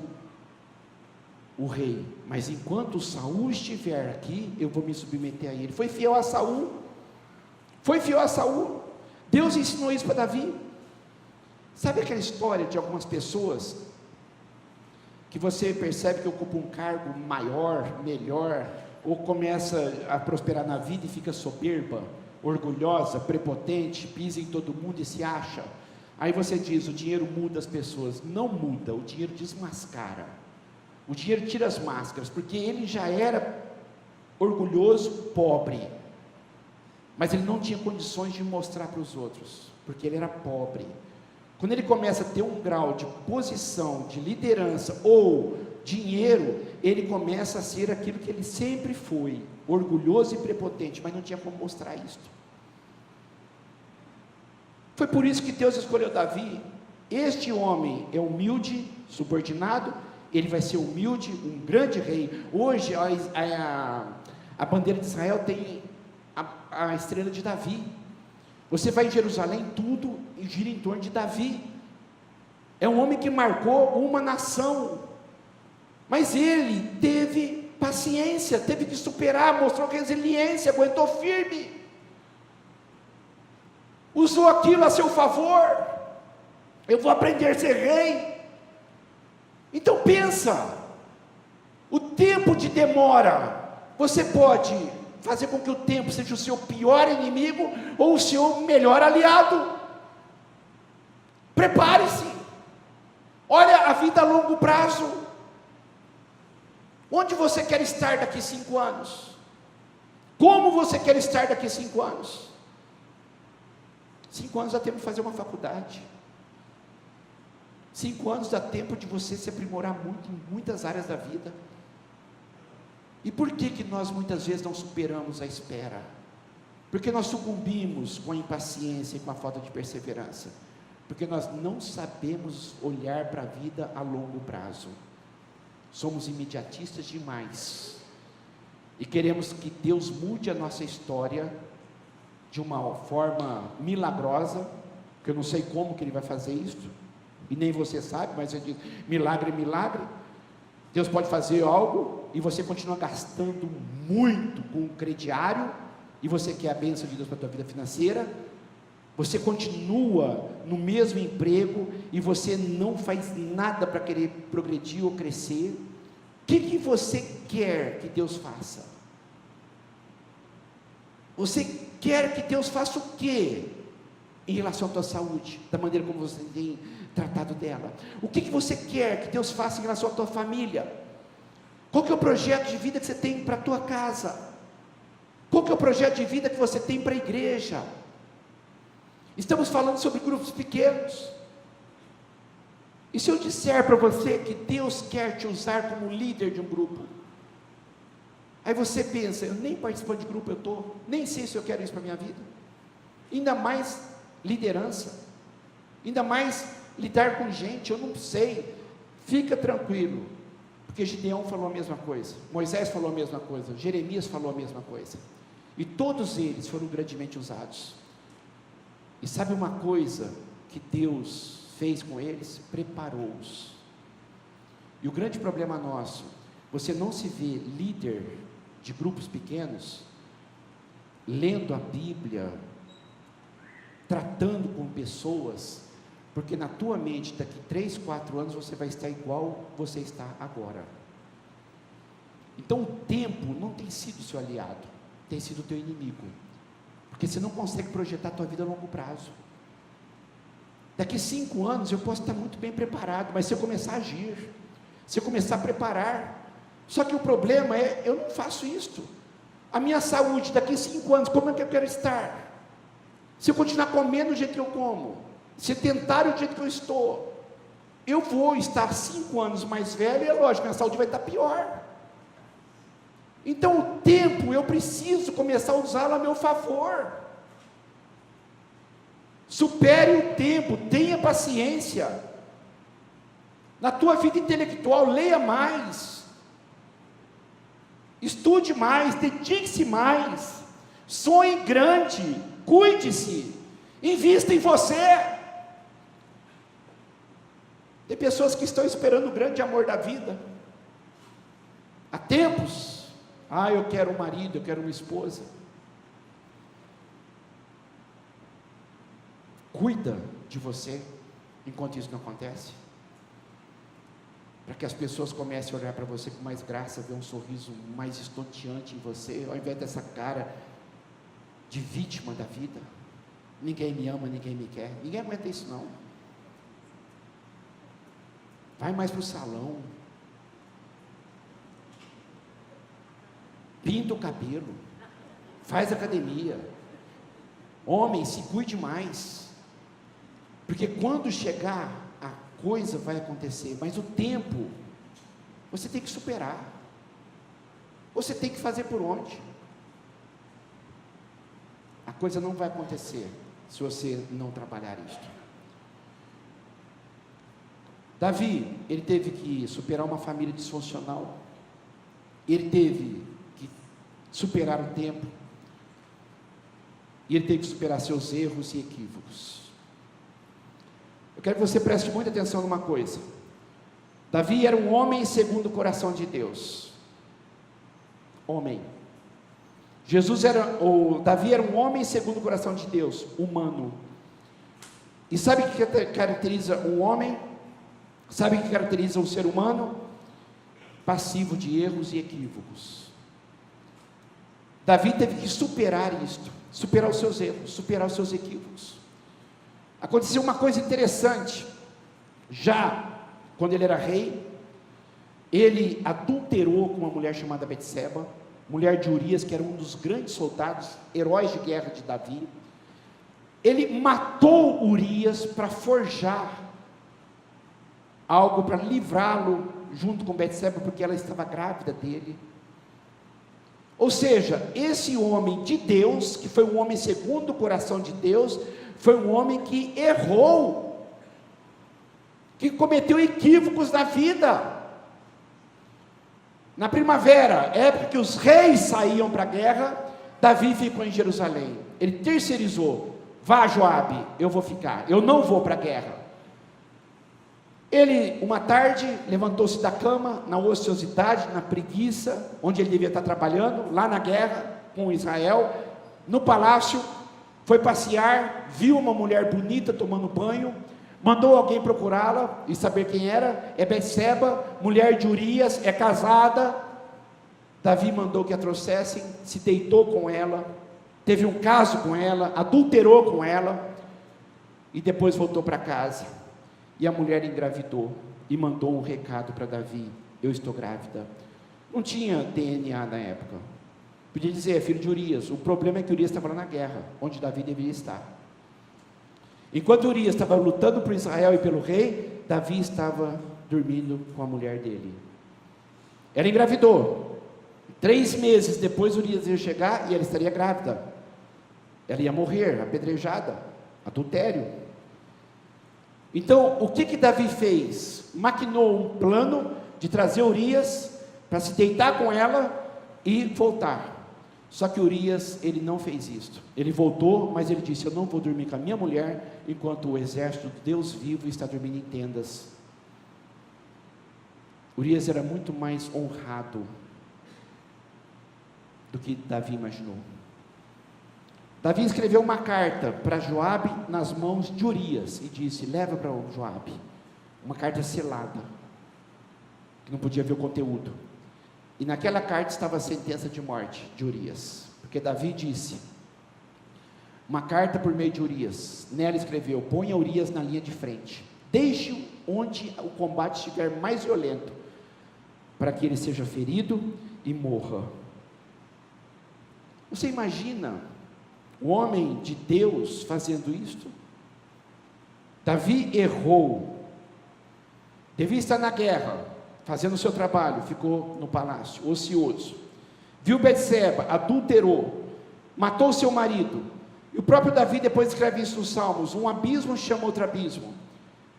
o rei, mas enquanto Saul estiver aqui, eu vou me submeter a ele. Foi fiel a Saul. Deus ensinou isso para Davi. Sabe aquela história de algumas pessoas que você percebe que ocupa um cargo maior, melhor, ou começa a prosperar na vida e fica soberba, orgulhosa, prepotente, pisa em todo mundo e se acha? Aí você diz: o dinheiro muda as pessoas. Não muda, o dinheiro desmascara. O dinheiro tira as máscaras, porque ele já era orgulhoso, pobre, mas ele não tinha condições de mostrar para os outros, porque ele era pobre. Quando ele começa a ter um grau de posição, de liderança ou dinheiro, ele começa a ser aquilo que ele sempre foi, orgulhoso e prepotente, mas não tinha como mostrar isso. Foi por isso que Deus escolheu Davi. Este homem é humilde, subordinado, ele vai ser humilde, um grande rei. Hoje a bandeira de Israel tem a estrela de Davi. Você vai em Jerusalém, tudo gira em torno de Davi. É um homem que marcou uma nação, mas ele teve paciência, teve que superar, mostrou resiliência, aguentou firme, usou aquilo a seu favor. Eu vou aprender a ser rei. Então pensa, o tempo de demora, você pode fazer com que o tempo seja o seu pior inimigo ou o seu melhor aliado. Prepare-se. Olha a vida a longo prazo. Onde você quer estar daqui 5 anos? Como você quer estar daqui 5 anos? 5 anos dá tempo de fazer uma faculdade. 5 anos dá tempo de você se aprimorar muito em muitas áreas da vida. E por que nós muitas vezes não superamos a espera? Porque nós sucumbimos com a impaciência e com a falta de perseverança. Porque nós não sabemos olhar para a vida a longo prazo. Somos imediatistas demais. E queremos que Deus mude a nossa história de uma forma milagrosa, que eu não sei como que Ele vai fazer isso, e nem você sabe, mas eu digo, milagre, milagre. Deus pode fazer algo e você continua gastando muito com o crediário, e você quer a bênção de Deus para a tua vida financeira. Você continua no mesmo emprego e você não faz nada para querer progredir ou crescer. O que você quer que Deus faça? Você quer que Deus faça o quê em relação à tua saúde, da maneira como você tem tratado dela? O que você quer que Deus faça em relação à tua família? Qual que é o projeto de vida que você tem para a tua casa? Qual que é o projeto de vida que você tem para a igreja? Estamos falando sobre grupos pequenos. E se eu disser para você que Deus quer te usar como líder de um grupo? Aí você pensa, eu nem participando de grupo eu estou, nem sei se eu quero isso para a minha vida. Ainda mais liderança, ainda mais lidar com gente, eu não sei. Fica tranquilo, Porque Gideão falou a mesma coisa, Moisés falou a mesma coisa, Jeremias falou a mesma coisa, e todos eles foram grandemente usados. E sabe uma coisa que Deus fez com eles? Preparou-os. E o grande problema nosso, você não se vê líder de grupos pequenos, lendo a Bíblia, tratando com pessoas, porque na tua mente, daqui 3, 4 anos, você vai estar igual você está agora. Então o tempo não tem sido seu aliado, tem sido teu inimigo, porque você não consegue projetar a tua vida a longo prazo. Daqui 5 anos eu posso estar muito bem preparado, mas se eu começar a agir, se eu começar a preparar, só que o problema é, eu não faço isto. A minha saúde, daqui 5 anos, como é que eu quero estar? Se eu continuar comendo do jeito que eu como, sedentário do jeito que eu estou, eu vou estar 5 anos mais velho, e é lógico, minha saúde vai estar pior. Então o tempo, eu preciso começar a usá-lo a meu favor. Supere o tempo, tenha paciência. Na tua vida intelectual, leia mais, estude mais, dedique-se mais, sonhe grande, cuide-se, invista em você. Tem pessoas que estão esperando o grande amor da vida, há tempos. Eu quero um marido, eu quero uma esposa. Cuida de você, enquanto isso não acontece, para que as pessoas comecem a olhar para você com mais graça, ver um sorriso mais estonteante em você, ao invés dessa cara de vítima da vida. Ninguém me ama, ninguém me quer. Ninguém aguenta isso não. Vai mais para o salão, pinta o cabelo, faz academia. Homem, se cuide mais, porque quando chegar, a coisa vai acontecer, mas o tempo, você tem que superar, você tem que fazer por onde. A coisa não vai acontecer, se você não trabalhar isto. Davi, ele teve que superar uma família disfuncional, ele teve que superar o tempo, e ele teve que superar seus erros e equívocos. Eu quero que você preste muita atenção numa coisa. Davi era um homem segundo o coração de Deus. Homem. Davi era um homem segundo o coração de Deus, humano. E sabe o que caracteriza um homem? Sabe o que caracteriza um ser humano? Passivo de erros e equívocos. Davi teve que superar isto, superar os seus erros, superar os seus equívocos. Aconteceu uma coisa interessante. Já quando ele era rei, ele adulterou com uma mulher chamada Betseba, mulher de Urias, que era um dos grandes soldados, heróis de guerra de Davi. Ele matou Urias para forjar algo para livrá-lo junto com Betseba, porque ela estava grávida dele. Ou seja, esse homem de Deus, que foi um homem segundo o coração de Deus, foi um homem que errou, que cometeu equívocos na vida. Na primavera, época que os reis saíam para a guerra, Davi ficou em Jerusalém. Ele terceirizou: vá, Joabe, eu vou ficar, eu não vou para a guerra. Ele, uma tarde, levantou-se da cama, na ociosidade, na preguiça, onde ele devia estar trabalhando, lá na guerra com Israel, no palácio, foi passear, viu uma mulher bonita tomando banho, mandou alguém procurá-la e saber quem era. É Betseba, mulher de Urias, é casada. Davi mandou que a trouxessem, se deitou com ela, teve um caso com ela, adulterou com ela, e depois voltou para casa. E a mulher engravidou, e mandou um recado para Davi: eu estou grávida. Não tinha DNA na época, podia dizer, é filho de Urias. O problema é que Urias estava lá na guerra, onde Davi deveria estar. Enquanto Urias estava lutando por Israel e pelo rei, Davi estava dormindo com a mulher dele. Ela engravidou. 3 meses depois Urias ia chegar e ela estaria grávida. Ela ia morrer, apedrejada, adultério. Então, o que Davi fez? Maquinou um plano de trazer Urias para se deitar com ela e voltar. Só que Urias, ele não fez isso. Ele voltou, mas ele disse: eu não vou dormir com a minha mulher enquanto o exército de Deus vivo está dormindo em tendas. Urias era muito mais honrado do que Davi imaginou. Davi escreveu uma carta para Joabe nas mãos de Urias e disse: leva para o Joabe, uma carta selada, que não podia ver o conteúdo. E naquela carta estava a sentença de morte de Urias, porque Davi disse, uma carta por meio de Urias, nela escreveu: ponha Urias na linha de frente, deixe-o onde o combate estiver mais violento, para que ele seja ferido e morra. Você imagina o homem de Deus fazendo isto? Davi errou, devia estar na guerra, fazendo o seu trabalho, ficou no palácio, ocioso. Viu Betseba, adulterou, matou seu marido. E o próprio Davi depois escreve isso nos Salmos: um abismo chama outro abismo.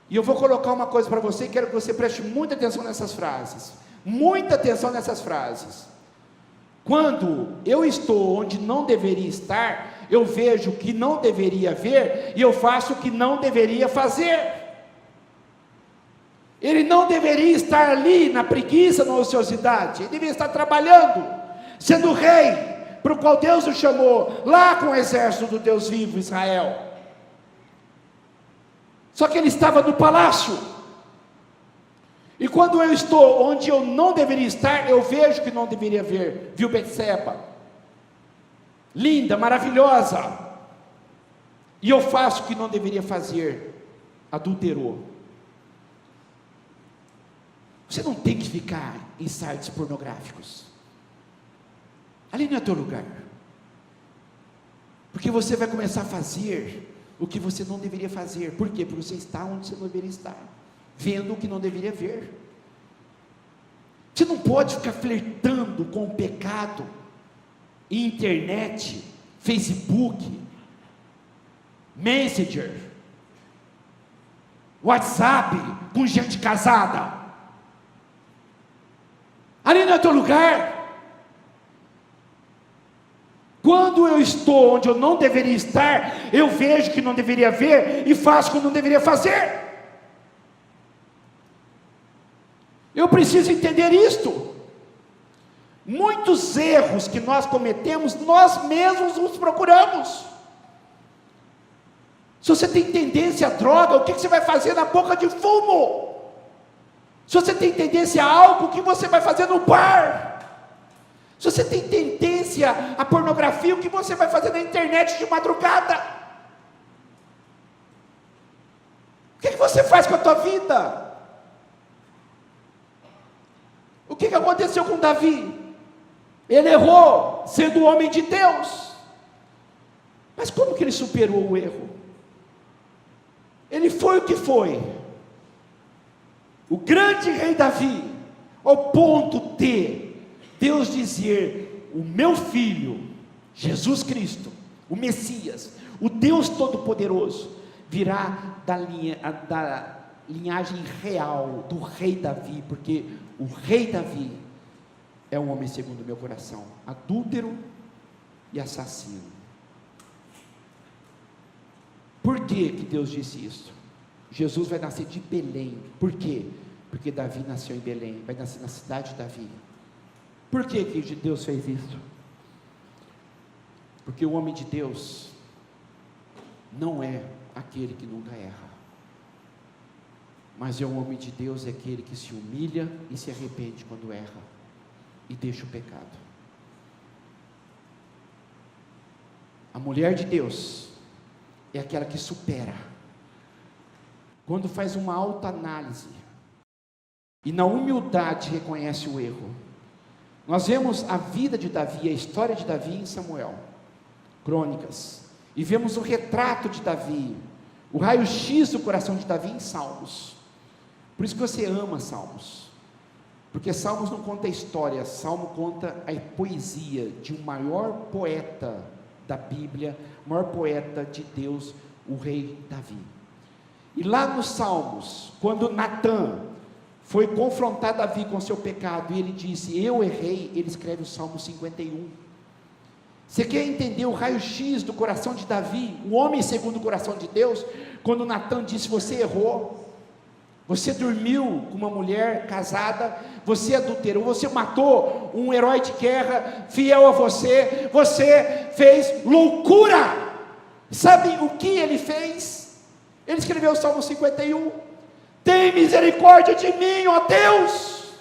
E eu vou colocar uma coisa para você, quero que você preste muita atenção nessas frases. Muita atenção nessas frases. Quando eu estou onde não deveria estar, eu vejo o que não deveria ver, e eu faço o que não deveria fazer. Ele não deveria estar ali na preguiça, na ociosidade, ele deveria estar trabalhando, sendo rei, para o qual Deus o chamou, lá com o exército do Deus vivo, Israel. Só que ele estava no palácio, e quando eu estou onde eu não deveria estar, eu vejo o que não deveria ver. Viu Betseba, linda, maravilhosa, e eu faço o que não deveria fazer, adulterou. Você não tem que ficar em sites pornográficos, ali não é teu lugar, porque você vai começar a fazer o que você não deveria fazer. Por quê? Porque você está onde você não deveria estar, vendo o que não deveria ver. Você não pode ficar flertando com o pecado, internet, Facebook, Messenger, WhatsApp, com gente casada. Ali não é teu lugar. Quando eu estou onde eu não deveria estar, eu vejo que não deveria ver e faço o que não deveria fazer. Eu preciso entender isto. Muitos erros que nós cometemos, nós mesmos os procuramos. Se você tem tendência à droga, o que você vai fazer na boca de fumo? Se você tem tendência a álcool, o que você vai fazer no bar? Se você tem tendência à pornografia, o que você vai fazer na internet de madrugada? O que você faz com a tua vida? O que aconteceu com Davi? Ele errou, sendo homem de Deus. Mas como que ele superou o erro? Ele foi o que foi, o grande rei Davi, ao ponto de Deus dizer: o meu filho, Jesus Cristo, o Messias, o Deus Todo-Poderoso, virá da linhagem real do rei Davi, porque o rei Davi é um homem segundo o meu coração, adúltero e assassino. Por que Deus disse isso? Jesus vai nascer de Belém. Por quê? Porque Davi nasceu em Belém, vai nascer na cidade de Davi. Por que Deus fez isso? Porque o homem de Deus não é aquele que nunca erra, mas o homem de Deus é aquele que se humilha e se arrepende quando erra e deixa o pecado. A mulher de Deus é aquela que supera, quando faz uma autoanálise e na humildade reconhece o erro. Nós vemos a vida de Davi, a história de Davi em Samuel, Crônicas, e vemos o retrato de Davi, o raio-x do coração de Davi em Salmos. Por isso que você ama Salmos, porque Salmos não conta a história, Salmo conta a poesia de um maior poeta da Bíblia, o maior poeta de Deus, o rei Davi. E lá nos Salmos, quando Natã foi confrontar Davi com seu pecado, e ele disse: eu errei. Ele escreve o Salmo 51. Você quer entender o raio-x do coração de Davi, o homem segundo o coração de Deus? Quando Natan disse: você errou, você dormiu com uma mulher casada, você adulterou, você matou um herói de guerra fiel a você, você fez loucura. Sabe o que ele fez? Ele escreveu o Salmo 51: tem misericórdia de mim, ó Deus,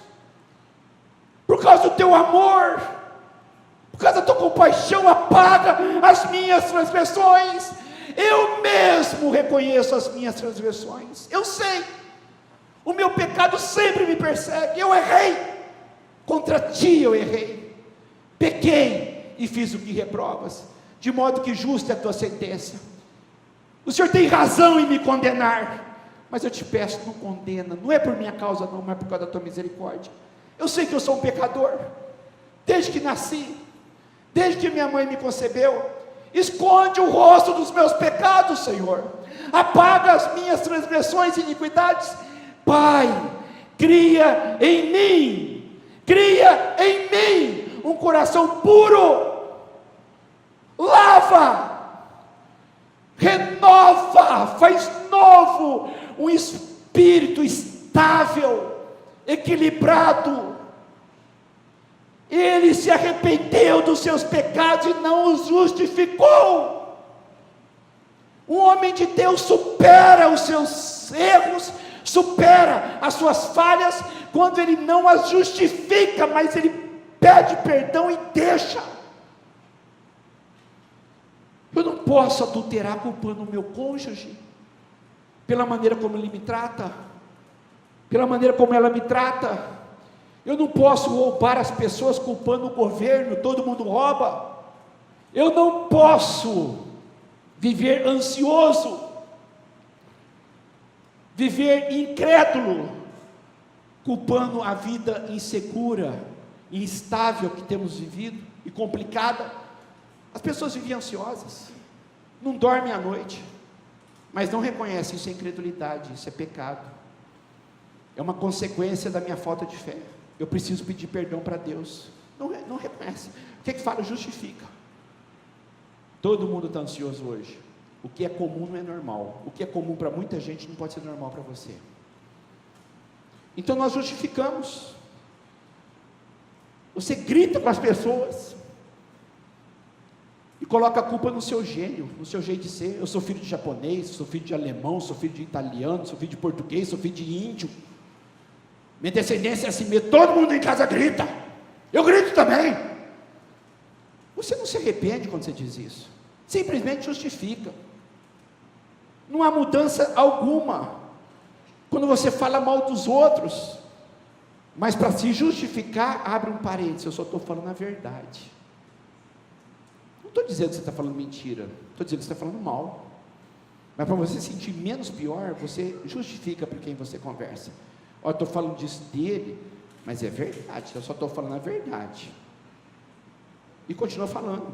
por causa do teu amor, por causa da tua compaixão, apaga as minhas transgressões. Eu mesmo reconheço as minhas transgressões, eu sei, o meu pecado sempre me persegue. Eu errei, contra ti eu errei, pequei e fiz o que reprovas, de modo que justa é a tua sentença. O Senhor tem razão em me condenar, mas eu te peço, não condena, não é por minha causa não, mas por causa da tua misericórdia. Eu sei que eu sou um pecador, desde que nasci, desde que minha mãe me concebeu. Esconde o rosto dos meus pecados, Senhor, apaga as minhas transgressões e iniquidades. Pai, cria em mim um coração puro, lava, renova, faz novo, um espírito estável, equilibrado. Ele se arrependeu dos seus pecados e não os justificou. Um homem de Deus supera os seus erros, supera as suas falhas, quando ele não as justifica, mas ele pede perdão e deixa. Eu não posso adulterar culpando o meu cônjuge, pela maneira como ele me trata, pela maneira como ela me trata. Eu não posso roubar as pessoas culpando o governo, todo mundo rouba. Eu não posso viver ansioso, viver incrédulo, culpando a vida insegura, instável que temos vivido e complicada. As pessoas vivem ansiosas, não dormem à noite, mas não reconhecem. Isso é incredulidade, isso é pecado, é uma consequência da minha falta de fé. Eu preciso pedir perdão para Deus. Não reconhece. O que é que fala? Justifica. Todo mundo está ansioso hoje. O que é comum não é normal. O que é comum para muita gente não pode ser normal para você. Então nós justificamos. Você grita com as pessoas e coloca a culpa no seu gênio, no seu jeito de ser. Eu sou filho de japonês, sou filho de alemão, sou filho de italiano, sou filho de português, sou filho de índio. Minha descendência é assim mesmo. Todo mundo em casa grita, eu grito também. Você não se arrepende quando você diz isso, simplesmente justifica. Não há mudança alguma quando você fala mal dos outros, mas para se justificar, abre um parênteses: eu só estou falando a verdade. Não estou dizendo que você está falando mentira, estou dizendo que você está falando mal. Mas para você sentir menos pior, você justifica para quem você conversa. Olha, eu estou falando disso dele, mas é verdade, eu só estou falando a verdade. E continua falando.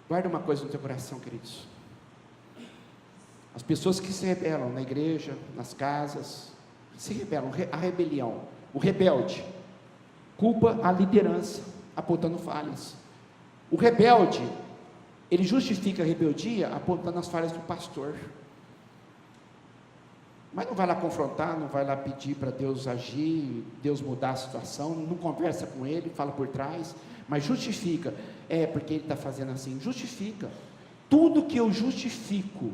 Guarda uma coisa no teu coração, queridos. As pessoas que se rebelam na igreja, nas casas, se rebelam, a rebelião, o rebelde, culpa a liderança, apontando falhas. O rebelde, ele justifica a rebeldia apontando as falhas do pastor. Mas não vai lá confrontar, não vai lá pedir para Deus agir, Deus mudar a situação, não conversa com ele, fala por trás, mas justifica. Porque ele está fazendo assim. Justifica. Tudo que eu justifico,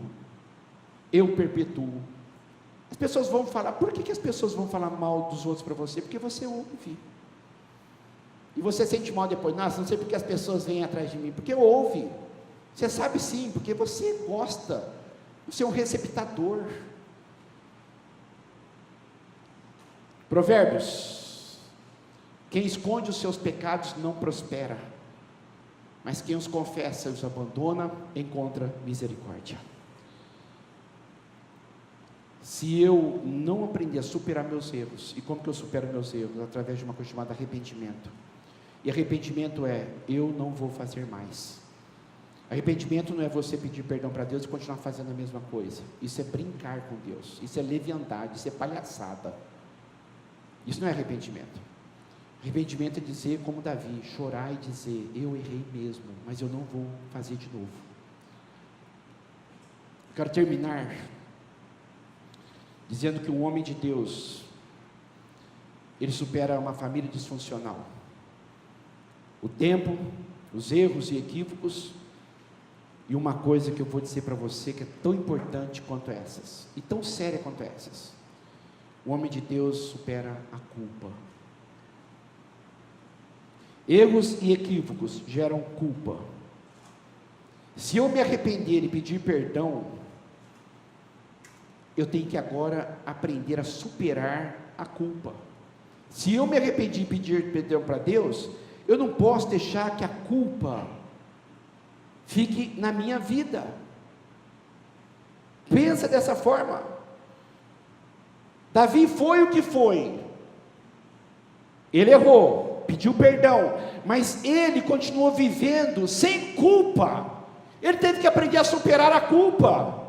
eu perpetuo. As pessoas vão falar. Por que as pessoas vão falar mal dos outros para você? Porque você ouve. E você sente mal depois. Nossa, não sei porque as pessoas vêm atrás de mim. Porque ouve. Você sabe sim, porque você gosta. Você é um receptador. Provérbios: quem esconde os seus pecados não prospera, mas quem os confessa e os abandona encontra misericórdia. Se eu não aprender a superar meus erros, e como que eu supero meus erros? Através de uma coisa chamada arrependimento. E arrependimento é: eu não vou fazer mais. Arrependimento não é você pedir perdão para Deus e continuar fazendo a mesma coisa. Isso é brincar com Deus, isso é leviandade, isso é palhaçada. Isso não é arrependimento. Arrependimento é dizer como Davi, chorar e dizer: eu errei mesmo, mas eu não vou fazer de novo. Quero terminar dizendo que um homem de Deus, ele supera uma família disfuncional. O tempo, os erros e equívocos, e uma coisa que eu vou dizer para você que é tão importante quanto essas, e tão séria quanto essas: o homem de Deus supera a culpa. Erros e equívocos geram culpa. Se eu me arrepender e pedir perdão, eu tenho que agora aprender a superar a culpa. Se eu me arrependi e pedir perdão para Deus, eu não posso deixar que a culpa fique na minha vida. Pensa dessa forma. Davi foi o que foi. Ele errou, pediu perdão, mas ele continuou vivendo sem culpa. Ele teve que aprender a superar a culpa.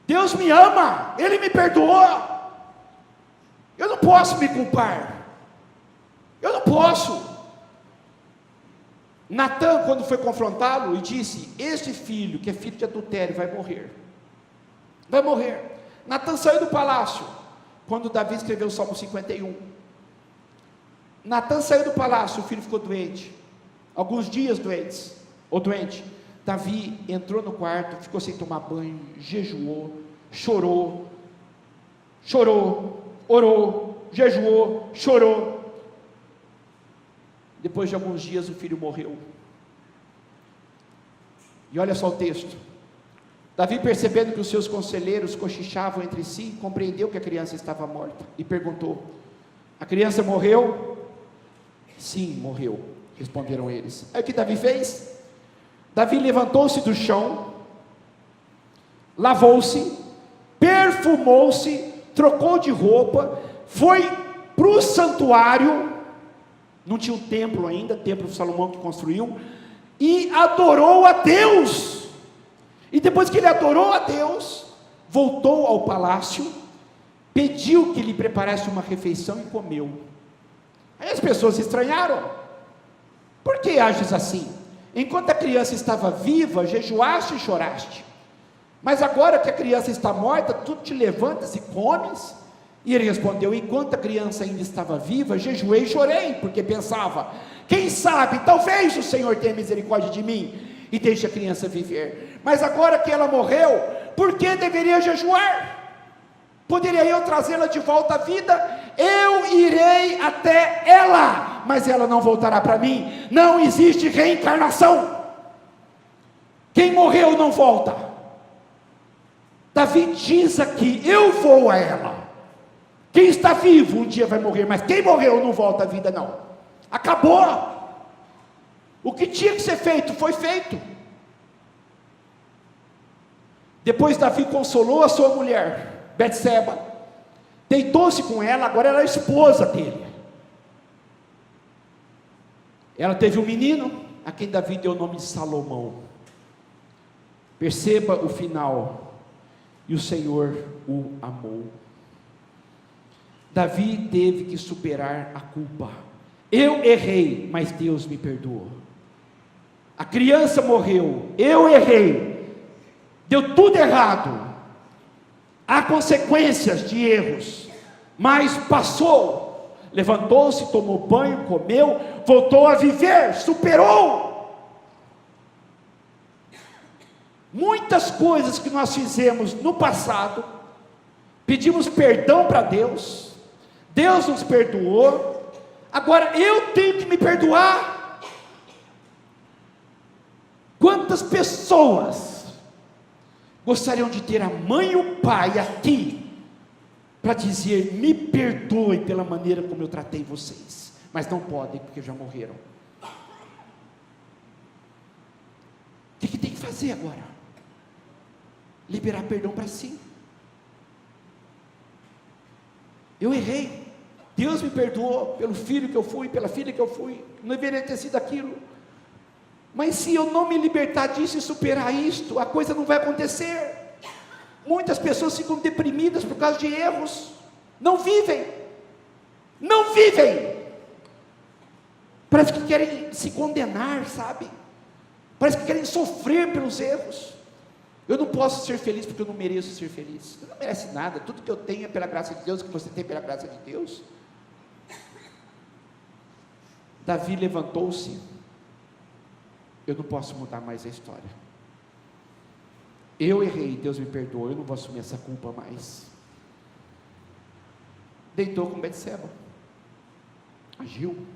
Deus me ama, Ele me perdoou, eu não posso me culpar, eu não posso. Natã, quando foi confrontá-lo, e disse: este filho, que é filho de adultério, vai morrer, vai morrer. Natã saiu do palácio, quando Davi escreveu o Salmo 51, Natã saiu do palácio, o filho ficou doente, alguns dias doente. Davi entrou no quarto, ficou sem tomar banho, jejuou, chorou, orou, jejuou, chorou. Depois de alguns dias o filho morreu. E olha só o texto. Davi, percebendo que os seus conselheiros cochichavam entre si, compreendeu que a criança estava morta e perguntou: a criança morreu? Sim, morreu, responderam eles. Aí o que Davi fez? Davi levantou-se do chão, lavou-se, perfumou-se, trocou de roupa, foi para o santuário, não tinha um templo ainda, templo de Salomão que construiu, e adorou a Deus. E depois que ele adorou a Deus, voltou ao palácio, pediu que lhe preparasse uma refeição e comeu. Aí as pessoas estranharam: por que ages assim? Enquanto a criança estava viva, jejuaste e choraste, mas agora que a criança está morta, tu te levantas e comes? E ele respondeu: enquanto a criança ainda estava viva, jejuei e chorei, porque pensava: quem sabe, talvez o Senhor tenha misericórdia de mim e deixe a criança viver. Mas agora que ela morreu, por que deveria jejuar? Poderia eu trazê-la de volta à vida? Eu irei até ela, mas ela não voltará para mim. Não existe reencarnação. Quem morreu não volta. Davi diz aqui: eu vou a ela. Quem está vivo um dia vai morrer, mas quem morreu não volta à vida não. Acabou. O que tinha que ser feito foi feito. Depois Davi consolou a sua mulher Betseba, deitou-se com ela, agora ela é a esposa dele. Ela teve um menino, a quem Davi deu o nome de Salomão. Perceba o final: e o Senhor o amou. Davi teve que superar a culpa. Eu errei, mas Deus me perdoou. A criança morreu, eu errei, deu tudo errado, há consequências de erros, mas passou, levantou-se, tomou banho, comeu, voltou a viver, superou. Muitas coisas que nós fizemos no passado, pedimos perdão para Deus, Deus nos perdoou, agora eu tenho que me perdoar. Quantas pessoas gostariam de ter a mãe e o pai aqui, para dizer: me perdoe pela maneira como eu tratei vocês, mas não podem, porque já morreram. O que tem que fazer agora? Liberar perdão para si. Eu errei, Deus me perdoou pelo filho que eu fui, pela filha que eu fui, não deveria ter sido aquilo. Mas se eu não me libertar disso e superar isto, a coisa não vai acontecer. Muitas pessoas ficam deprimidas por causa de erros, não vivem, parece que querem se condenar, sabe? Parece que querem sofrer pelos erros. Eu não posso ser feliz porque eu não mereço ser feliz. Você não merece nada, tudo que eu tenho é pela graça de Deus, que você tem pela graça de Deus. Davi levantou-se. Eu não posso mudar mais a história. Eu errei, Deus me perdoou, eu não vou assumir essa culpa mais. Deitou com Betseba, agiu,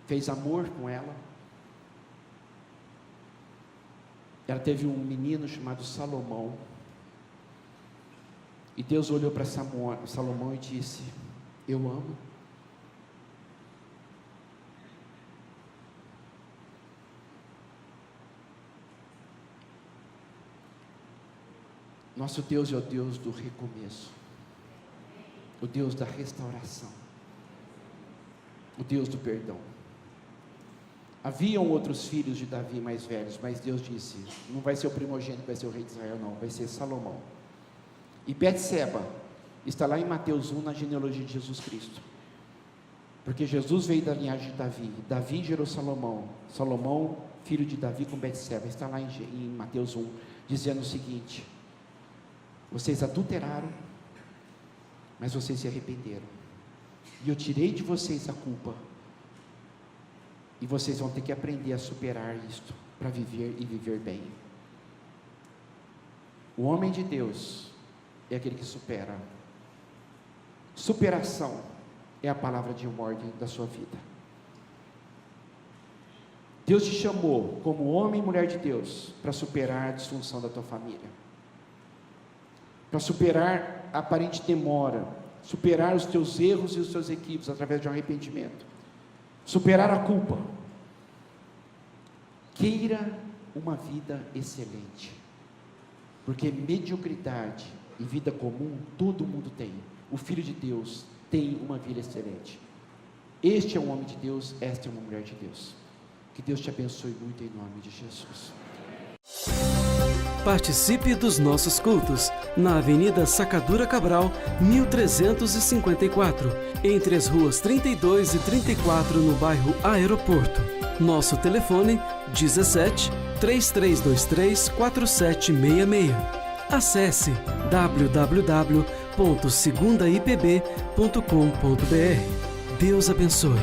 fez amor com ela. Ela teve um menino chamado Salomão. E Deus olhou para Salomão e disse: eu amo. Nosso Deus é o Deus do recomeço, o Deus da restauração, o Deus do perdão. Haviam outros filhos de Davi mais velhos, mas Deus disse: não vai ser o primogênito que vai ser o rei de Israel, não, vai ser Salomão. E Betseba está lá em Mateus 1, na genealogia de Jesus Cristo, porque Jesus veio da linhagem de Davi, Davi gerou Salomão, Salomão, filho de Davi com Betseba, está lá em Mateus 1, dizendo o seguinte: vocês adulteraram, mas vocês se arrependeram, e eu tirei de vocês a culpa, e vocês vão ter que aprender a superar isto, para viver e viver bem. O homem de Deus é aquele que supera. Superação é a palavra de ordem da sua vida. Deus te chamou como homem e mulher de Deus para superar a disfunção da tua família, para superar a aparente demora, superar os teus erros e os teus equívocos através de um arrependimento, superar a culpa. Queira uma vida excelente, porque mediocridade e vida comum todo mundo tem. O Filho de Deus tem uma vida excelente. Este é um homem de Deus, esta é uma mulher de Deus. Que Deus te abençoe muito em nome de Jesus. Participe dos nossos cultos na Avenida Sacadura Cabral, 1354, entre as ruas 32 e 34, no bairro Aeroporto. Nosso telefone 17 3323 4766. Acesse www.segundaipb.com.br. Deus abençoe.